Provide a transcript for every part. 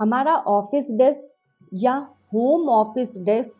हमारा office desk या home office desk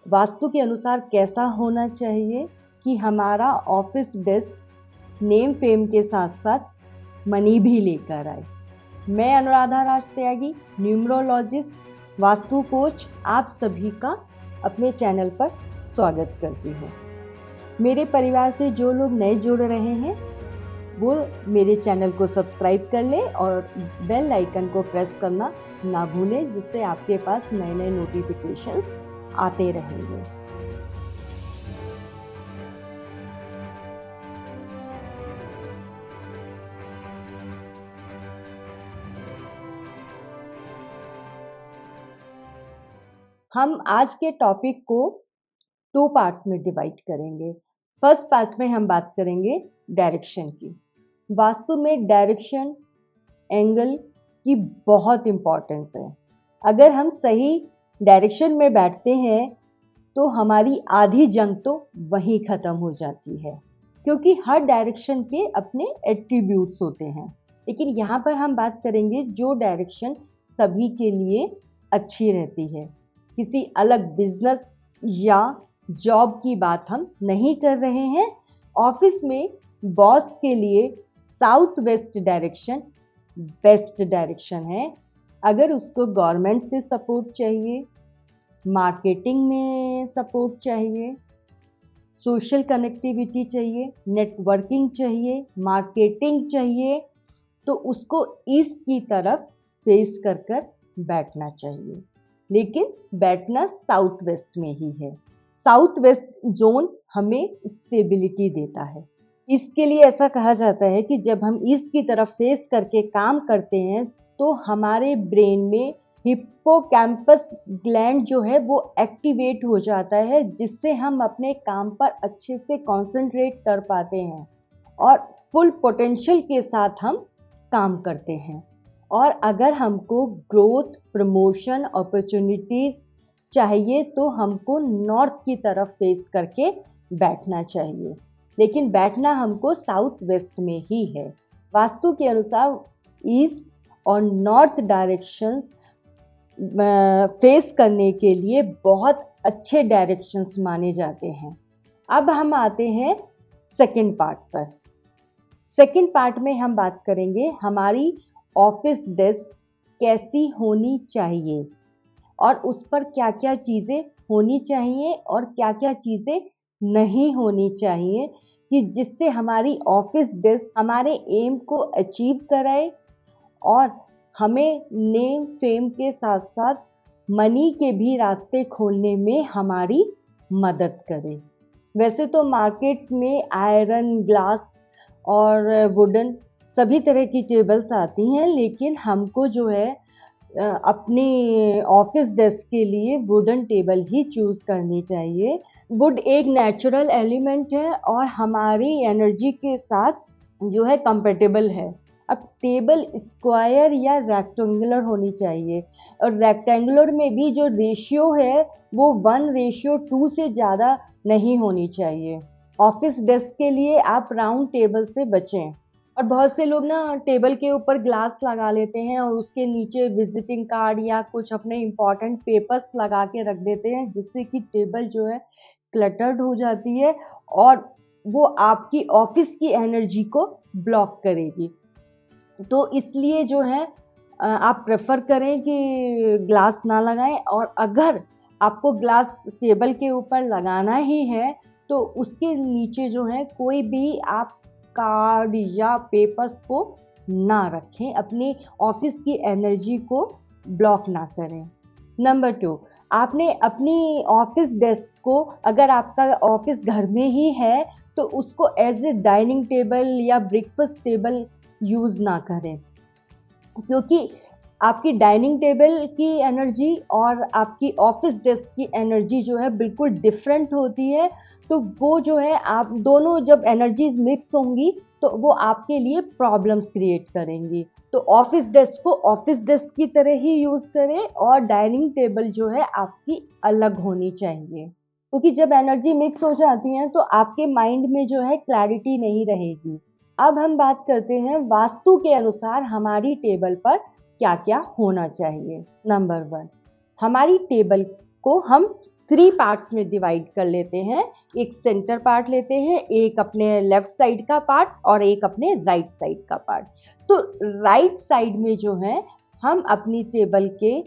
vastu के अनुसार कैसा होना चाहिए कि हमारा ऑफिस डेस्क नेम फेम के साथ साथ मनी भी लेकर आए। मैं अनुराधा राज त्यागी, न्यूमरोलॉजिस्ट, वास्तु कोच, आप सभी का अपने चैनल पर स्वागत करती हूँ। मेरे परिवार से जो लोग नए जुड़ रहे हैं वो मेरे चैनल को सब्सक्राइब कर लें और बेल आइकन को प्रेस करना ना भूलें, जिससे आपके पास नए नए नोटिफिकेशंस आते रहेंगे। हम आज के टॉपिक को 2 पार्ट्स में डिवाइड करेंगे। फर्स्ट पार्ट में हम बात करेंगे डायरेक्शन की। वास्तु में डायरेक्शन, एंगल की बहुत इम्पोर्टेंस है। अगर हम सही डायरेक्शन में बैठते हैं तो हमारी आधी जंग तो वहीं ख़त्म हो जाती है, क्योंकि हर डायरेक्शन के अपने एट्रीब्यूट्स होते हैं। लेकिन यहाँ पर हम बात करेंगे जो डायरेक्शन सभी के लिए अच्छी रहती है। किसी अलग बिजनेस या जॉब की बात हम नहीं कर रहे हैं। ऑफिस में बॉस के लिए south west direction best direction है। अगर उसको गवर्नमेंट से सपोर्ट चाहिए, मार्केटिंग में सपोर्ट चाहिए, सोशल कनेक्टिविटी चाहिए, नेटवर्किंग चाहिए, मार्केटिंग चाहिए, तो उसको ईस्ट की तरफ फेस कर कर बैठना चाहिए। लेकिन बैठना साउथ वेस्ट में ही है। साउथ वेस्ट जोन हमें स्टेबिलिटी देता है। इसके लिए ऐसा कहा जाता है कि जब हम ईस्ट की तरफ फेस करके काम करते हैं तो हमारे ब्रेन में हिप्पोकैम्पस ग्लैंड जो है वो एक्टिवेट हो जाता है, जिससे हम अपने काम पर अच्छे से कंसंट्रेट कर पाते हैं और फुल पोटेंशियल के साथ हम काम करते हैं। और अगर हमको ग्रोथ, प्रमोशन, अपॉर्चुनिटीज चाहिए तो हमको नॉर्थ की तरफ फेस करके बैठना चाहिए। लेकिन बैठना हमको साउथ वेस्ट में ही है। वास्तु के अनुसार ईस्ट और नॉर्थ डायरेक्शंस फेस करने के लिए बहुत अच्छे डायरेक्शंस माने जाते हैं। अब हम आते हैं सेकंड पार्ट पर। सेकंड पार्ट में हम बात करेंगे हमारी ऑफिस डेस्क कैसी होनी चाहिए और उस पर क्या क्या चीज़ें होनी चाहिए और क्या क्या चीज़ें नहीं होनी चाहिए, कि जिससे हमारी ऑफिस डेस्क हमारे एम को अचीव कराए और हमें नेम फेम के साथ साथ मनी के भी रास्ते खोलने में हमारी मदद करे। वैसे तो मार्केट में आयरन, ग्लास और वुडन सभी तरह की टेबल्स आती हैं, लेकिन हमको जो है अपनी ऑफिस डेस्क के लिए वुडन टेबल ही चूज़ करनी चाहिए। वुड एक नेचुरल एलिमेंट है और हमारी एनर्जी के साथ जो है कंपेटेबल है। अब टेबल स्क्वायर या रेक्टेंगुलर होनी चाहिए, और रेक्टेंगुलर में भी जो रेशियो है वो 1:2 से ज़्यादा नहीं होनी चाहिए। ऑफिस डेस्क के लिए आप राउंड टेबल से बचें। और बहुत से लोग ना टेबल के ऊपर ग्लास लगा लेते हैं और उसके नीचे विजिटिंग कार्ड या कुछ अपने इम्पॉर्टेंट पेपर्स लगा के रख देते हैं, जिससे कि टेबल जो है क्लटर्ड हो जाती है और वो आपकी ऑफिस की एनर्जी को ब्लॉक करेगी। तो इसलिए जो है आप प्रेफर करें कि ग्लास ना लगाएं, और अगर आपको ग्लास टेबल के ऊपर लगाना ही है तो उसके नीचे जो है कोई भी आप कार्ड या पेपर्स को ना रखें, अपनी ऑफिस की एनर्जी को ब्लॉक ना करें। नंबर 2, आपने अपनी ऑफिस डेस्क को, अगर आपका ऑफिस घर में ही है तो उसको एज ए डाइनिंग टेबल या ब्रेकफास्ट टेबल यूज़ ना करें, क्योंकि आपकी डाइनिंग टेबल की एनर्जी और आपकी ऑफिस डेस्क की एनर्जी जो है बिल्कुल डिफरेंट होती है। तो वो जो है आप दोनों जब एनर्जीज मिक्स होंगी तो वो आपके लिए प्रॉब्लम्स क्रिएट करेंगी। तो ऑफिस डेस्क को ऑफिस डेस्क की तरह ही यूज़ करें और डाइनिंग टेबल जो है आपकी अलग होनी चाहिए, क्योंकि जब एनर्जी मिक्स हो जाती है तो आपके माइंड में जो है क्लैरिटी नहीं रहेगी। अब हम बात करते हैं वास्तु के अनुसार हमारी टेबल पर क्या क्या होना चाहिए। नंबर 1, हमारी टेबल को हम 3 पार्ट्स में डिवाइड कर लेते हैं। एक सेंटर पार्ट लेते हैं, एक अपने लेफ्ट साइड का पार्ट और एक अपने राइट साइड का पार्ट। तो राइट साइड में जो है हम अपनी टेबल के,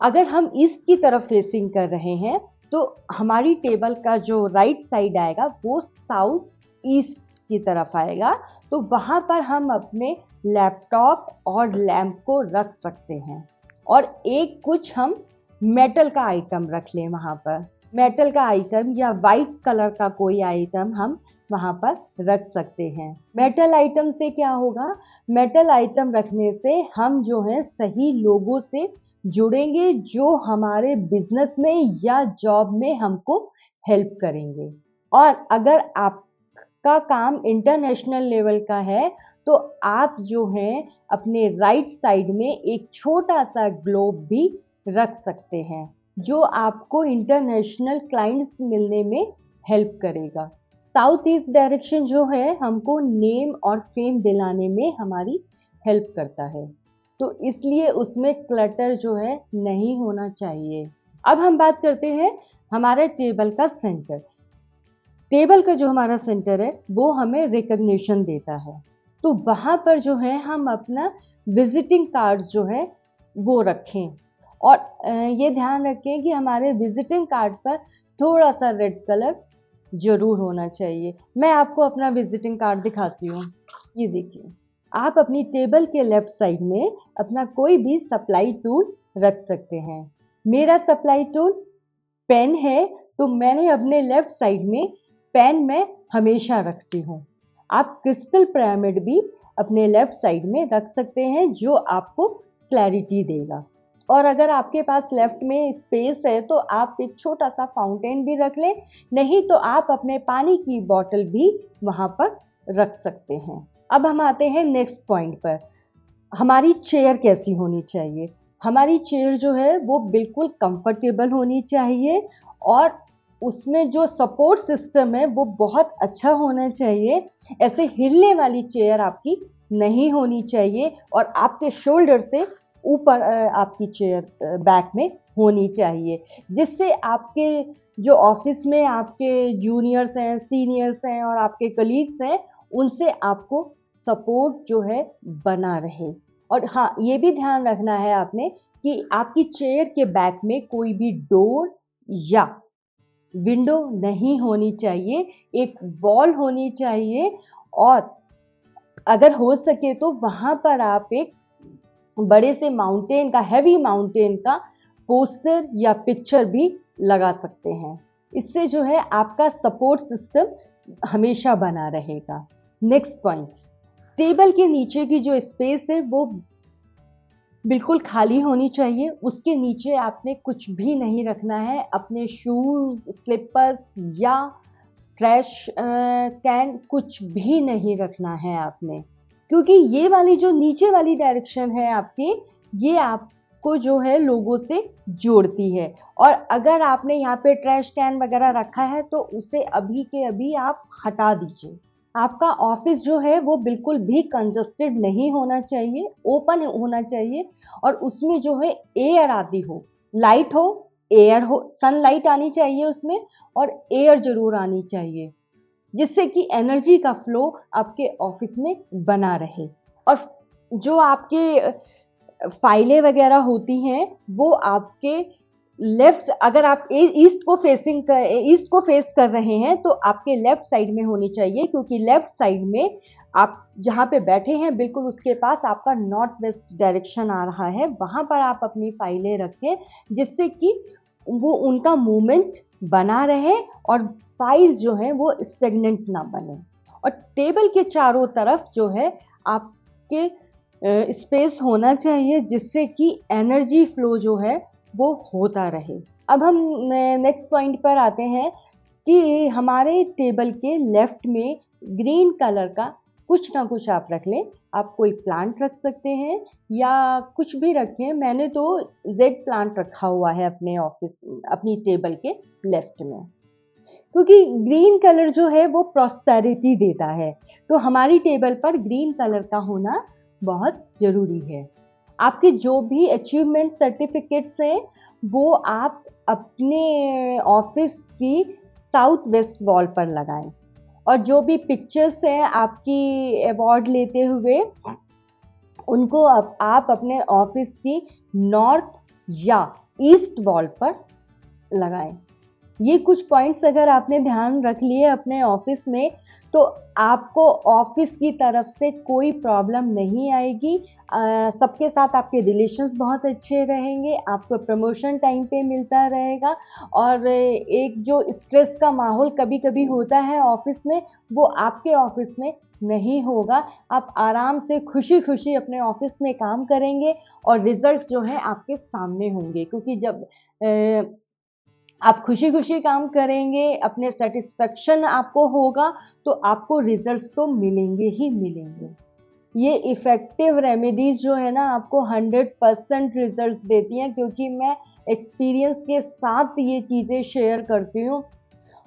अगर हम ईस्ट की तरफ फेसिंग कर रहे हैं तो हमारी टेबल का जो राइट साइड आएगा वो साउथ ईस्ट की तरफ आएगा। तो वहाँ पर हम अपने लैपटॉप और लैंप को रख सकते हैं और एक कुछ हम मेटल का आइटम रख लें वहाँ पर। मेटल का आइटम या वाइट कलर का कोई आइटम हम वहाँ पर रख सकते हैं। मेटल आइटम से क्या होगा, मेटल आइटम रखने से हम जो है सही लोगों से जुड़ेंगे जो हमारे बिजनेस में या जॉब में हमको हेल्प करेंगे। और अगर आपका काम इंटरनेशनल लेवल का है तो आप जो हैं अपने राइट साइड में एक छोटा सा ग्लोब भी रख सकते हैं जो आपको इंटरनेशनल क्लाइंट्स मिलने में हेल्प करेगा। साउथ ईस्ट डायरेक्शन जो है हमको नेम और फेम दिलाने में हमारी हेल्प करता है, तो इसलिए उसमें क्लटर जो है नहीं होना चाहिए। अब हम बात करते हैं हमारे टेबल का सेंटर। टेबल का जो हमारा सेंटर है वो हमें रिकग्निशन देता है, तो वहाँ पर जो है हम अपना विजिटिंग कार्ड्स जो है वो रखें और ये ध्यान रखें कि हमारे विजिटिंग कार्ड पर थोड़ा सा रेड कलर ज़रूर होना चाहिए। मैं आपको अपना विजिटिंग कार्ड दिखाती हूँ। ये देखिए, आप अपनी टेबल के लेफ्ट साइड में अपना कोई भी सप्लाई टूल रख सकते हैं। मेरा सप्लाई टूल पेन है, तो मैंने अपने लेफ्ट साइड में पेन मैं हमेशा रखती हूँ। आप क्रिस्टल पिरामिड भी अपने लेफ्ट साइड में रख सकते हैं जो आपको क्लैरिटी देगा। और अगर आपके पास लेफ्ट में स्पेस है तो आप एक छोटा सा फाउंटेन भी रख लें, नहीं तो आप अपने पानी की बॉटल भी वहाँ पर रख सकते हैं। अब हम आते हैं नेक्स्ट पॉइंट पर, हमारी चेयर कैसी होनी चाहिए। हमारी चेयर जो है वो बिल्कुल कंफर्टेबल होनी चाहिए और उसमें जो सपोर्ट सिस्टम है वो बहुत अच्छा होना चाहिए। ऐसे हिलने वाली चेयर आपकी नहीं होनी चाहिए और आपके शोल्डर से ऊपर आपकी चेयर बैक में होनी चाहिए, जिससे आपके जो ऑफिस में आपके जूनियर्स हैं, सीनियर्स हैं और आपके कलीग्स हैं उनसे आपको सपोर्ट जो है बना रहे। और हाँ, ये भी ध्यान रखना है आपने कि आपकी चेयर के बैक में कोई भी डोर या विंडो नहीं होनी चाहिए, एक वॉल होनी चाहिए और अगर हो सके तो वहाँ पर आप एक बड़े से माउंटेन का, हैवी माउंटेन का पोस्टर या पिक्चर भी लगा सकते हैं। इससे जो है आपका सपोर्ट सिस्टम हमेशा बना रहेगा। नेक्स्ट पॉइंट, टेबल के नीचे की जो स्पेस है वो बिल्कुल खाली होनी चाहिए। उसके नीचे आपने कुछ भी नहीं रखना है, अपने शूज़, स्लीपर्स या ट्रैश कैन कुछ भी नहीं रखना है आपने, क्योंकि ये वाली जो नीचे वाली डायरेक्शन है आपकी, ये आपको जो है लोगों से जोड़ती है। और अगर आपने यहाँ पे ट्रैश कैन वगैरह रखा है तो उसे अभी के अभी आप हटा दीजिए। आपका ऑफिस जो है वो बिल्कुल भी कंजस्टेड नहीं होना चाहिए, ओपन होना चाहिए और उसमें जो है एयर आती हो, लाइट हो, एयर हो, सनलाइट आनी चाहिए उसमें और एयर ज़रूर आनी चाहिए, जिससे कि एनर्जी का फ्लो आपके ऑफिस में बना रहे। और जो आपके फाइलें वगैरह होती हैं वो आपके लेफ्ट, अगर आप ईस्ट को फेस कर रहे हैं तो आपके लेफ्ट साइड में होनी चाहिए, क्योंकि लेफ्ट साइड में आप जहाँ पे बैठे हैं बिल्कुल उसके पास आपका नॉर्थ वेस्ट डायरेक्शन आ रहा है, वहाँ पर आप अपनी फाइलें रखें जिससे कि वो उनका मूवमेंट बना रहे और फाइल्स जो हैं वो स्टेगनेंट ना बने। और टेबल के चारों तरफ जो है आपके स्पेस होना चाहिए जिससे कि एनर्जी फ्लो जो है वो होता रहे। अब हम नेक्स्ट पॉइंट पर आते हैं कि हमारे टेबल के लेफ्ट में ग्रीन कलर का कुछ ना कुछ आप रख लें। आप कोई प्लांट रख सकते हैं या कुछ भी रखें। मैंने तो जेड प्लांट रखा हुआ है अपनी टेबल के लेफ्ट में, क्योंकि ग्रीन कलर जो है वो प्रॉस्पेरिटी देता है, तो हमारी टेबल पर ग्रीन कलर का होना बहुत ज़रूरी है। आपके जो भी अचीवमेंट सर्टिफिकेट्स हैं वो आप अपने ऑफिस की साउथ वेस्ट वॉल पर लगाएं, और जो भी पिक्चर्स हैं आपकी अवार्ड लेते हुए उनको आप अपने ऑफिस की नॉर्थ या ईस्ट वॉल पर लगाएं। ये कुछ पॉइंट्स अगर आपने ध्यान रख लिए अपने ऑफिस में तो आपको ऑफिस की तरफ से कोई प्रॉब्लम नहीं आएगी। सबके साथ आपके रिलेशंस बहुत अच्छे रहेंगे, आपको प्रमोशन टाइम पे मिलता रहेगा, और एक जो स्ट्रेस का माहौल कभी कभी होता है ऑफिस में वो आपके ऑफिस में नहीं होगा। आप आराम से खुशी खुशी अपने ऑफिस में काम करेंगे और रिजल्ट्स जो है आपके सामने होंगे, क्योंकि जब आप खुशी खुशी काम करेंगे, अपने सेटिस्फेक्शन आपको होगा, तो आपको रिजल्ट्स तो मिलेंगे ही मिलेंगे। ये इफ़ेक्टिव रेमेडीज़ जो है ना आपको 100% रिजल्ट्स देती हैं, क्योंकि मैं एक्सपीरियंस के साथ ये चीज़ें शेयर करती हूँ,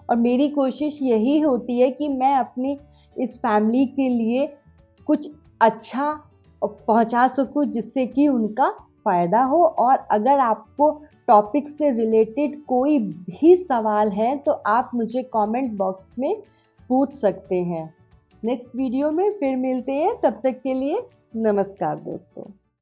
और मेरी कोशिश यही होती है कि मैं अपनी इस फैमिली के लिए कुछ अच्छा पहुंचा सकूं जिससे कि उनका फ़ायदा हो। और अगर आपको टॉपिक से रिलेटेड कोई भी सवाल है तो आप मुझे कमेंट बॉक्स में पूछ सकते हैं। नेक्स्ट वीडियो में फिर मिलते हैं, तब तक के लिए नमस्कार दोस्तों।